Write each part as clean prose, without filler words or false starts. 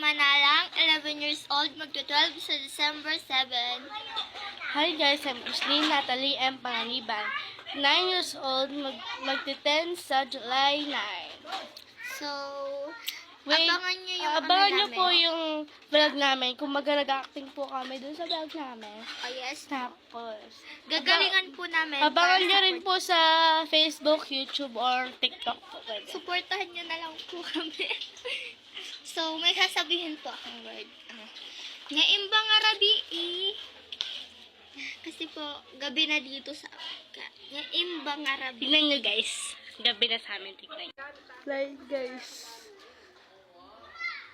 Manalang, 11 years old, magto-12 sa December 7. Hi guys, I'm Isleen Natalie M. Panganiban. 9 years old, magti-10 sa July 9. So, Wait, abangan nyo yung abangan nyo namin. po yung vlog namin kung mag-acting po kami dun sa vlog namin. Oh yes. Tapos, Gagalingan po namin. abangan para nyo rin support- po sa Facebook, YouTube, or TikTok po. Pwede. Supportahan nyo na lang po kami. So, may sasabihin po akong word. Ngaimbang arabi kasi po, gabi na dito sa Africa. Ngaimbang arabi. Tignan nyo guys. Gabi na sa amin. Tignan nyo. Like guys.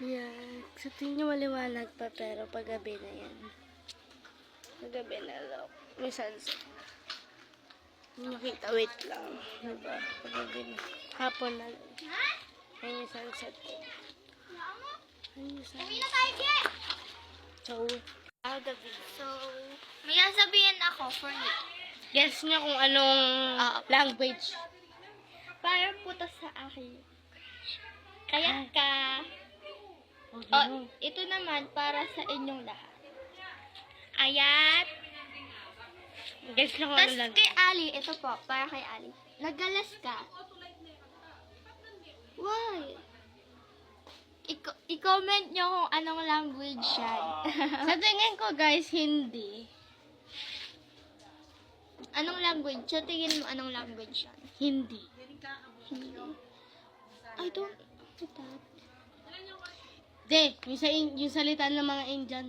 Yan. Sa tingin nyo maliwanag pa pero paggabi na yan. Paggabi na lang. May sunset. Hindi makita. Wait lang. Diba? Paggabi na. Hapon na lang. Ayan yung sunset. Ayan yung sunset. So, gabi. So, may sasabihin ako for you. Guess nyo kung anong language. Para po to sa akin. Kaya ka. Oh, Ito naman para sa inyong lahat. Ayat. guess nyo kung Tapos anong language. kay Ali, ito po, para kay Ali. Nagalas ka. Why? I-comment nyo kung anong language yan. Sa tingin ko guys, hindi. Anong language? Sa tingin mo anong language yan? Hindi. Hindi. I don't know that. De, yung salita ng mga Indian.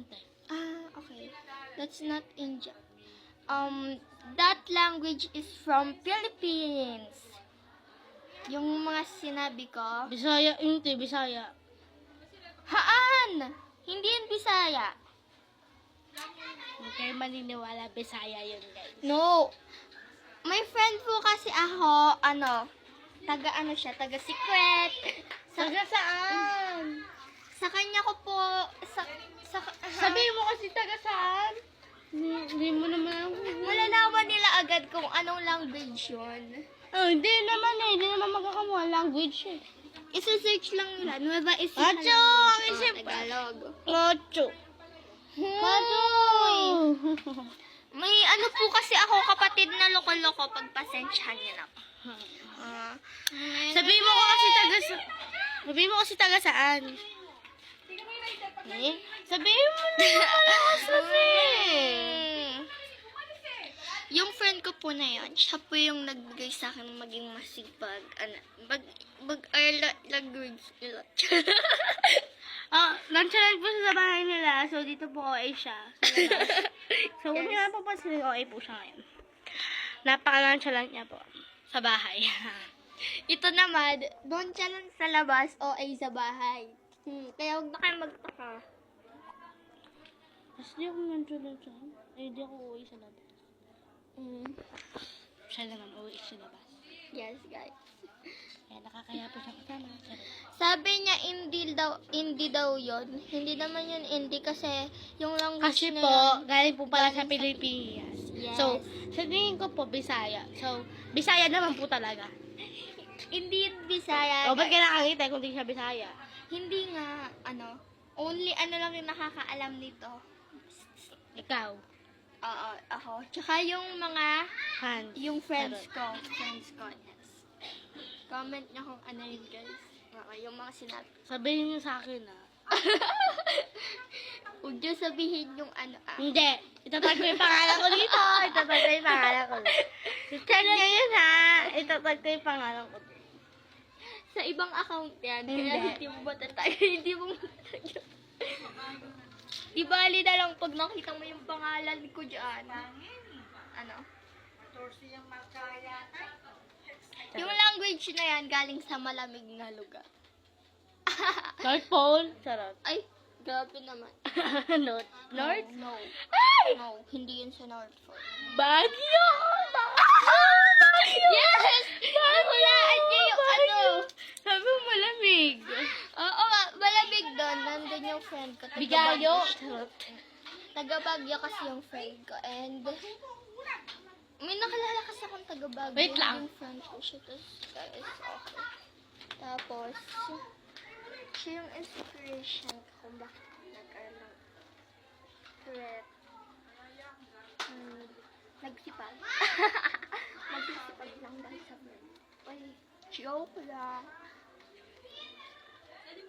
Okay. That's not Indian. That language is from Philippines. Yung mga sinabi ko. Bisaya, hindi, Bisaya. Haan! Hindi yun Bisaya. Okay, maniniwala, Bisaya yun guys. No. May friend po kasi ako, taga secret. Taga saan? Sa kanya ko po, Sabihin mo kasi taga saan? Hindi mo naman. malalaman nila agad kung anong language yun. Oh, hindi naman eh. Hindi naman magkakamuha language eh. Isa-search lang nila. Nueva Ecija Acho! language. Ang isip- Tagalog. Ocho. Hoy! May po kasi ako kapatid na loko-loko. Pagpasensyahan niyo na. Sabihin mo kasi taga saan? Eh? Sabihin mo na kasi. Yung friend ko po na yun, siya po yung nagbigay sa akin maging masipag. Language nila. Nonchalant po siya sa bahay nila. So, dito po OA siya. So, huwag niyo na po pansinin, OA po siya ngayon. Napaka-nonchalant niya po. Sa bahay. Ito naman, doon siya lang sa labas o ay sa bahay. Kaya huwag na kayo magtaka. Kasi di ako nonchalant siya. Ay, di ako OA sa labas. Siya naman OA sa labas. Yes, guys. Kaya nakakaya po siya kasama. Sabi niya, hindi daw yun. Hindi naman yun hindi kasi yung language Kasi na po, yun, galing po pala galing sa sa Pilipinas. Yes. So, sa tingin ko po, Bisaya. So, Bisaya naman po talaga. hindi yun Bisaya. O, ba't ka nakangiti kung di siya Bisaya? Hindi nga, only lang yung nakakaalam nito. Ikaw. Oo, ako. Tsaka yung mga, Hans. yung friends ko. Yes. Comment niyo kung ano yun, guys. Yung mga sinabi. Sabihin niyo sa akin, Huwag niyo sabihin yung Hindi. Itatag ko yung pangalan ko dito. Itatag ko yung pangalan ko. Check niyo yun, ha? Itatag ko yung pangalan ko dito. Sa ibang account yan. Hindi. Kaya hindi mo matatag. Hindi mo matatag. Di bali na lang pag nakita mo yung pangalan ko dyan. Yung language na yan galing sa malamig na lugar. North Pole. Charot. Ay, grabe naman. North. North? No. Ay! No, hindi yun sa North Pole. Baguio! Yes! Hulaan niyo yung Sabi mo malamig. Oo nga, malamig doon. Nandun yung friend ko. taga Bigayo. Baguio. Taga Baguio kasi yung friend ko. And may nakalala kasi akong taga Baguio. Wait lang. Yung friend ko siya. Tapos, guys, okay. Tapos, Siya yung inspiration ko kung bakit nagkaroon ng threat. Nagsipag. Nagsipag lang dahil sa ay, joke lang.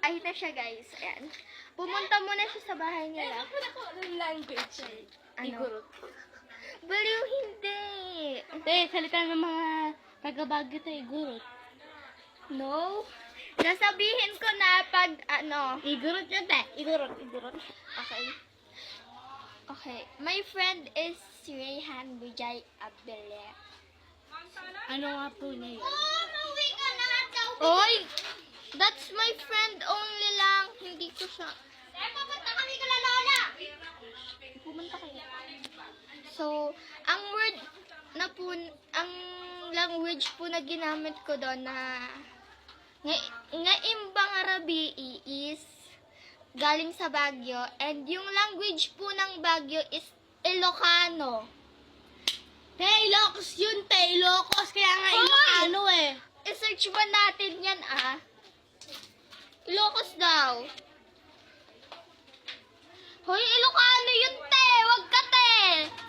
Ay na siya guys. Ayan. Pumunta muna siya sa bahay nila. Anong language? Ano? Igorot. Baliw hindi. Hindi, salita ng mga taga-Baguio tayo, igorot. No. Sasabihin ko na pag ano. Igorot yun, te. Igorot. Okay. Okay. My friend is si Rayhan Vijay Abele. Ano nga po niya yun? Oy! That's my friend only lang. Hindi ko siya. Pumunta kami kala Lola! Pumunta kayo. So, ang word na po, ang language po na ginamit ko doon na nga imbang Arabi is galing sa Baguio, and yung language po ng Baguio is Ilocano. Te, Ilocos yun, te. Ilocos. Kaya nga Ilocano eh. I-search ba natin yan Ilocos daw. Hoy, Ilocano yun, te. Wag ka, te.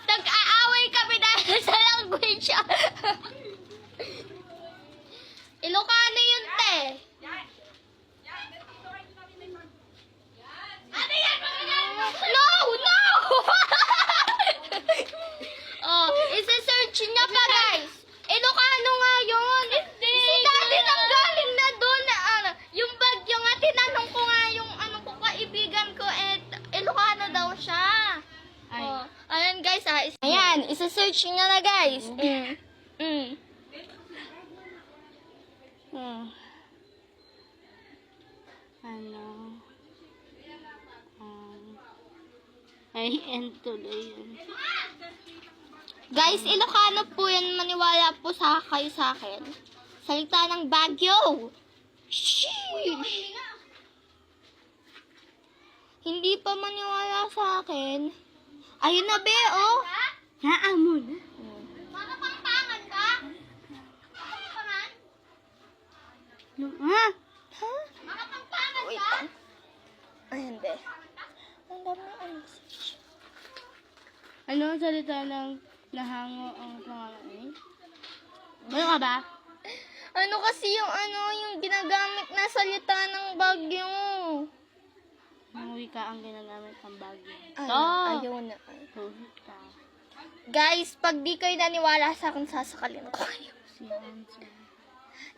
Tag-aaway kami dahil sa language. Ilocano yun, te. No! Oh, isa-search niya pa, guys. Ilocano nga yun. Si Daddy nang galing na doon. Yung Bagyo nga, tinanong ko nga yung ko kaibigan ko, Ilocano daw siya. Ay. Oh, ayan, guys, ayan, isa-search niya na, guys. Ano? Ay, end tuloy yun. Guys, Ilocano po yan. Maniwala po kayo sa akin. Salita ng Baguio. Sheesh! Hindi pa maniwala sa akin. Ayun na, be, oh. Haan mo na. Makapangpangan ka? Makapangpangan? Ha? Ha? Makapangpangan ka? Wait lang. Ayun, be. Ang dami message. Ano ang salita ng nahango ang pangalan eh? Ano ka ba? Ano kasi yung ginagamit na salita ng Baguio? Ang wika ang ginagamit ng Baguio. Ayaw na. Wika. Guys, pag di kayo naniwala sa akin, sasakalin ko kayo. Si Hanso.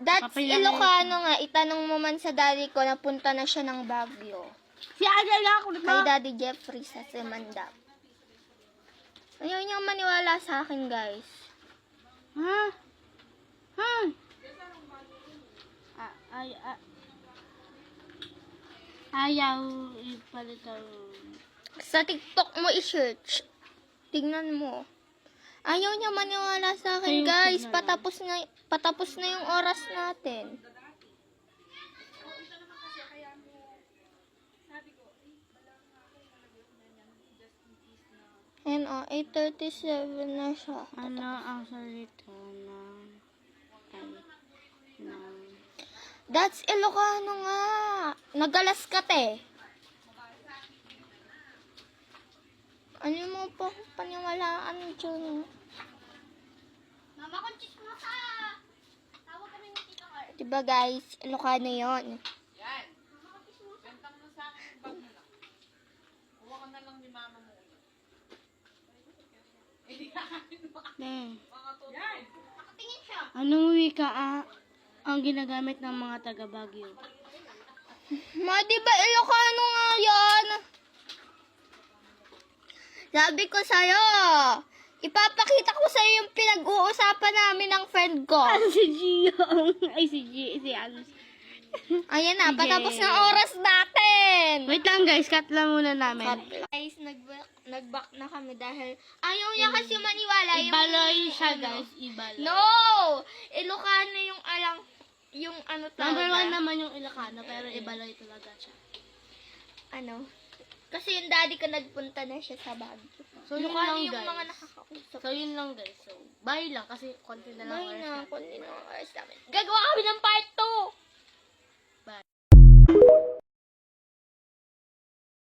That's Kapila- Ilocano nga. Itanong mo man sa daddy ko, napunta na siya ng Baguio. Si Adela ako Kay Daddy Jeffrey sa Simandap. Ayaw niyang maniwala sa akin, guys. Ha? Ha? Ayaw ipalitan. Sa TikTok mo i-search. Tingnan mo. Ayaw niya maniwala sa akin, Ayun, guys. tingnan. Patapos na yung oras natin. Ayan, 8:37 na siya. Ano ang salita ng That's Ilocano nga. Nagalas ka, te. Ano mo pa paniwalaan dyan? Mama, konchis mo sa... Tawag kami ng tito Carl. Diba, guys? Ilocano yun. Yan. Bentang mo sa akin, bag mo na. Kuha ka na lang ni mama mo. Hindi ka akin mga tuto. Yan. Nakatingin siya. Anong wika ang ginagamit ng mga taga Baguio? Ma, diba Ilocano nga yan? Sabi ko sa'yo, ipapakita ko sa'yo yung pinag-uusapan namin ng friend ko. Si Gio. Ay, si Alice. Ayan na, Sige. patapos ng oras natin. Wait lang guys, cut lang muna namin. Guys, nag-back na kami dahil ayaw niya kasi maniwala. Ibaloy siya guys, ibaloy. No! Ilocano yung yung talaga. Number 1 naman yung Ilocano, pero ibaloy talaga siya. Ano? Kasi yung daddy ko nagpunta na siya sa Baguio. So, yun Ilocano lang yung guys. mga nakakausap. So, yun lang guys. So, bye lang kasi konti na lang. Bye oras na, natin. kundi na oras namin. Gagawa kami ng part 2!